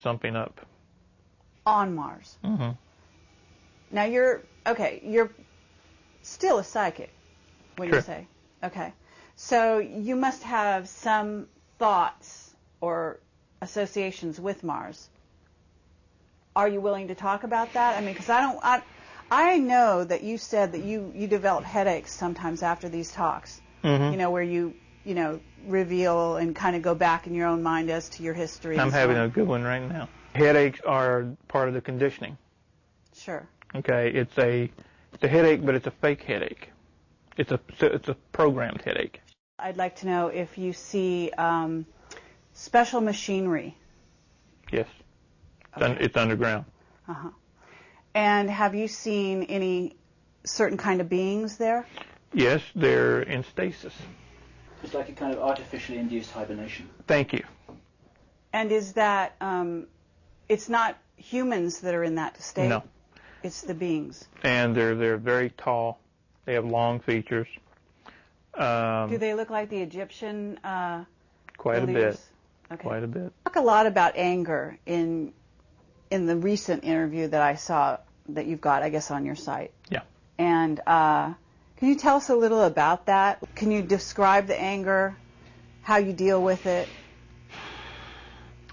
something up. On Mars. Mm-hmm. Now you're still a psychic when Sure. you say, okay. So you must have some thoughts or associations with Mars. Are you willing to talk about that? I mean, because I know that you said that you develop headaches sometimes after these talks. Mm-hmm. You know, where you reveal and kind of go back in your own mind as to your history. I'm and so having on. a good one right now. Headaches are part of the conditioning. Sure. Okay, it's a headache, but it's a fake headache. It's a programmed headache. I'd like to know if you see special machinery. Yes, Okay. it's underground. Uh-huh. And have you seen any certain kind of beings there? Yes, they're in stasis. It's like a kind of artificially induced hibernation. Thank you. And is that it's not humans that are in that state? No. It's the beings. And they're very tall. They have long features. Do they look like the Egyptian Quite believers? a bit. Okay. Quite a bit. Talk a lot about anger in the recent interview that I saw that you've got, I guess, on your site. Yeah. And can you tell us a little about that? Can you describe the anger, how you deal with it?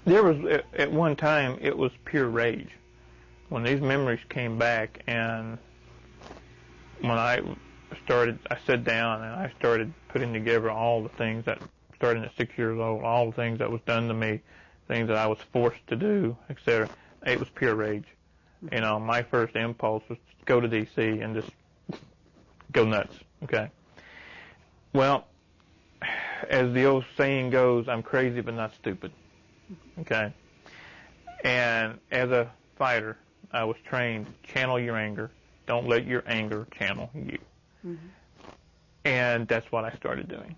There was, at one time, it was pure rage. When these memories came back, and when I sat down and I started putting together all the things that, starting at 6 years old, all the things that was done to me, things that I was forced to do, etc. It was pure rage. You know, my first impulse was to go to D.C. and just go nuts, okay? Well, as the old saying goes, I'm crazy but not stupid, okay? And as a fighter, I was trained, channel your anger. Don't let your anger channel you. Mm-hmm. And that's what I started doing.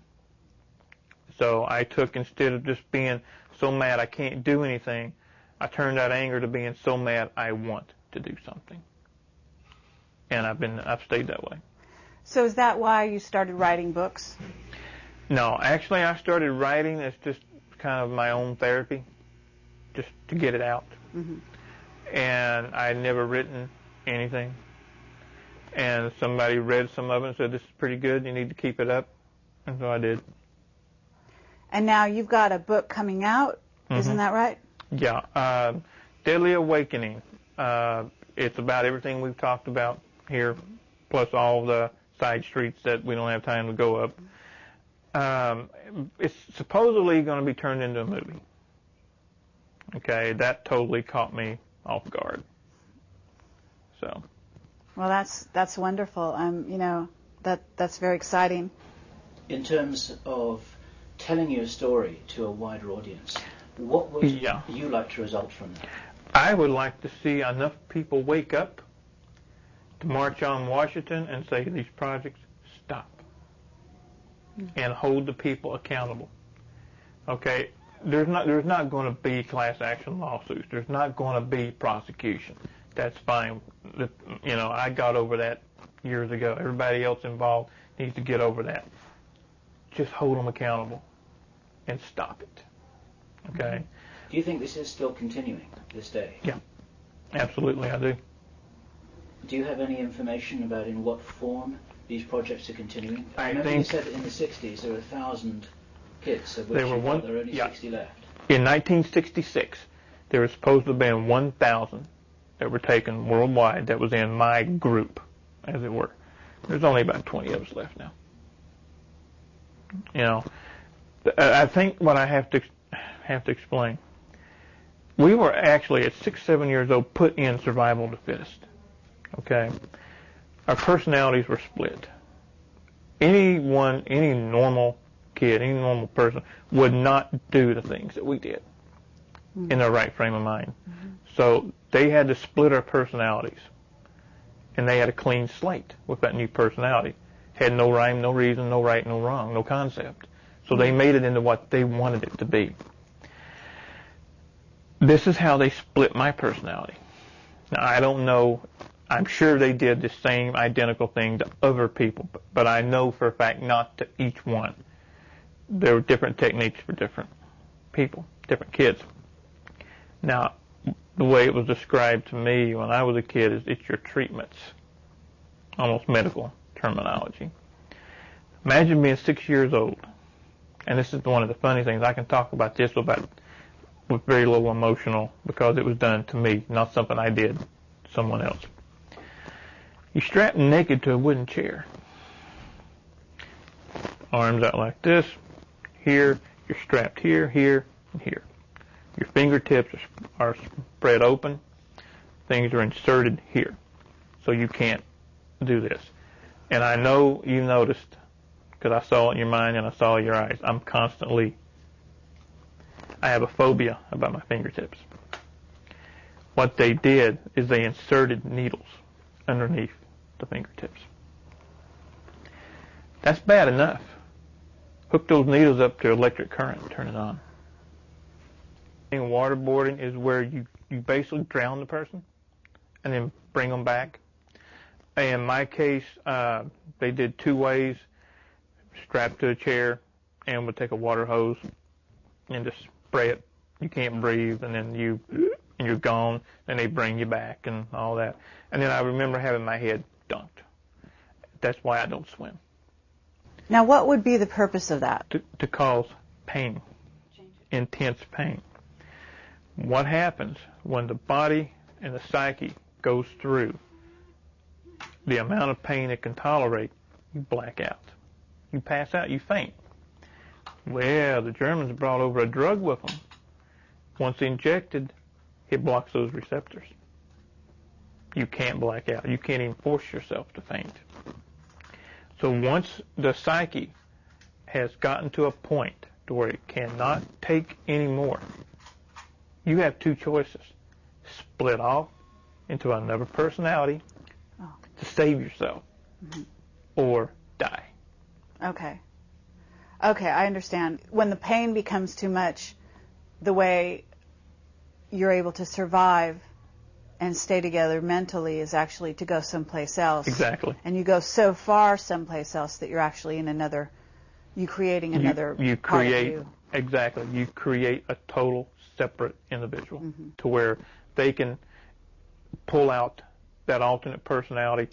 So I took, instead of just being so mad I can't do anything, I turned that anger to being so mad I want to do something. And I've stayed that way. So is that why you started writing books? No, actually I started writing as just kind of my own therapy, just to get it out. Mm-hmm. And I had never written anything. And somebody read some of it and said, this is pretty good, you need to keep it up. And so I did. And now you've got a book coming out, isn't that right? Yeah, Deadly Awakening. It's about everything we've talked about here, plus all the side streets that we don't have time to go up. It's supposedly going to be turned into a movie. Okay, that totally caught me off guard. So. Well, that's wonderful. You know, that's very exciting. In terms of telling your story to a wider audience, what would you like to result from that? I would like to see enough people wake up to march on Washington and say these projects stop, and hold the people accountable. Okay, there's not going to be class action lawsuits. There's not going to be prosecution. That's fine. You know, I got over that years ago. Everybody else involved needs to get over that. Just hold them accountable and stop it. Okay? Do you think this is still continuing this day? Yeah, absolutely I do. Do you have any information about in what form these projects are continuing? I remember think you said that in the 60s there were 1,000 kids, of which there were there are only 60 left. In 1966, there were supposed to have been 1,000 that were taken worldwide that was in my group, as it were. There's only about 20 of us left now. You know, I think what I have to explain, we were actually at 6, 7 years old put in survival of the fittest. Okay? Our personalities were split. Any normal kid, any normal person would not do the things that we did in their right frame of mind. Mm-hmm. So they had to split our personalities. And they had a clean slate with that new personality. Had no rhyme, no reason, no right, no wrong, no concept. So they made it into what they wanted it to be. This is how they split my personality. Now, I don't know. I'm sure they did the same identical thing to other people, but I know for a fact not to each one. There were different techniques for different people, different kids. Now, the way it was described to me when I was a kid is it's your treatments, almost medical terminology. Imagine being 6 years old, and this is one of the funny things. I can talk about this with very little emotional because it was done to me, not something I did to someone else. You're strapped naked to a wooden chair. Arms out like this. Here, you're strapped here, here, and here. Your fingertips are spread open. Things are inserted here. So you can't do this. And I know you noticed, because I saw it in your mind and I saw it in your eyes, I have a phobia about my fingertips. What they did is they inserted needles underneath the fingertips. That's bad enough. Hook those needles up to electric current and turn it on. Waterboarding is where you basically drown the person and then bring them back. In my case, they did 2 ways. Strapped to a chair and would take a water hose and just spray it. You can't breathe, and then you're gone, and they bring you back and all that. And then I remember having my head dunked. That's why I don't swim. Now, what would be the purpose of that? To cause pain, intense pain. What happens when the body and the psyche goes through the amount of pain it can tolerate, you black out. You pass out, you faint. Well, the Germans brought over a drug with them. Once injected, it blocks those receptors. You can't black out. You can't even force yourself to faint. So once the psyche has gotten to a point to where it cannot take any more, you have 2 choices. Split off into another personality to save yourself, or die. Okay, I understand. When the pain becomes too much, the way you're able to survive and stay together mentally is actually to go someplace else. Exactly. And you go so far someplace else that you're actually in you creating another part of you. Exactly. You create a total separate individual to where they can pull out that alternate personality.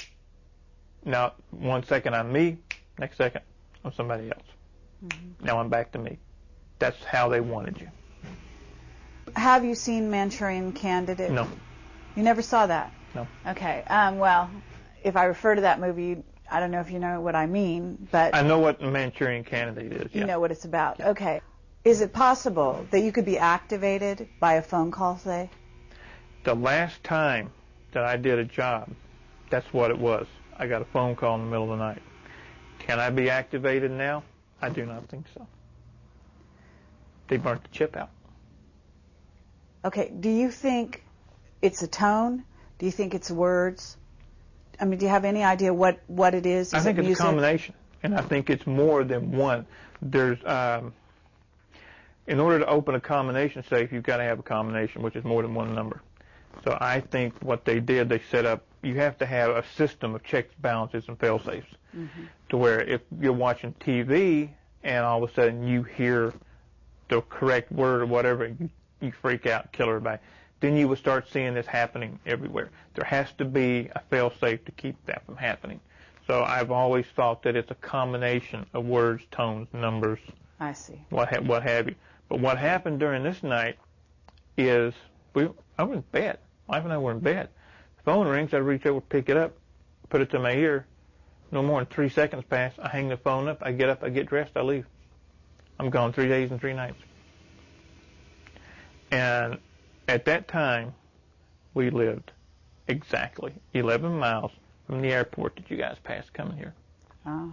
Now, 1 second I'm me, next second I'm somebody else. Now I'm back to me. That's how they wanted you. Have you seen Manchurian Candidate? No. You never saw that? No. Okay. Well, if I refer to that movie, I don't know if you know what I mean, but... I know what Manchurian Candidate is, yeah. You know what it's about. Yeah. Okay. Is it possible that you could be activated by a phone call, say? The last time that I did a job, that's what it was. I got a phone call in the middle of the night. Can I be activated now? I do not think so. They burnt the chip out. Okay. Do you think it's a tone? Do you think it's words? I mean, do you have any idea what it is? I think it's a combination, and I think it's more than one. There's, in order to open a combination safe, you've got to have a combination, which is more than one number. So I think what they did, they set up, you have to have a system of checks, balances, and fail-safes, to where if you're watching TV and all of a sudden you hear the correct word or whatever, you freak out, kill everybody. Then you will start seeing this happening everywhere. There has to be a fail-safe to keep that from happening. So I've always thought that it's a combination of words, tones, numbers. I see. What have you. But what happened during this night is I was in bed. My wife and I were in bed. The phone rings. I reach over, pick it up, put it to my ear. No more than 3 seconds pass. I hang the phone up. I get up. I get dressed. I leave. I'm gone 3 days and 3 nights. And at that time, we lived exactly 11 miles from the airport that you guys passed coming here. Oh.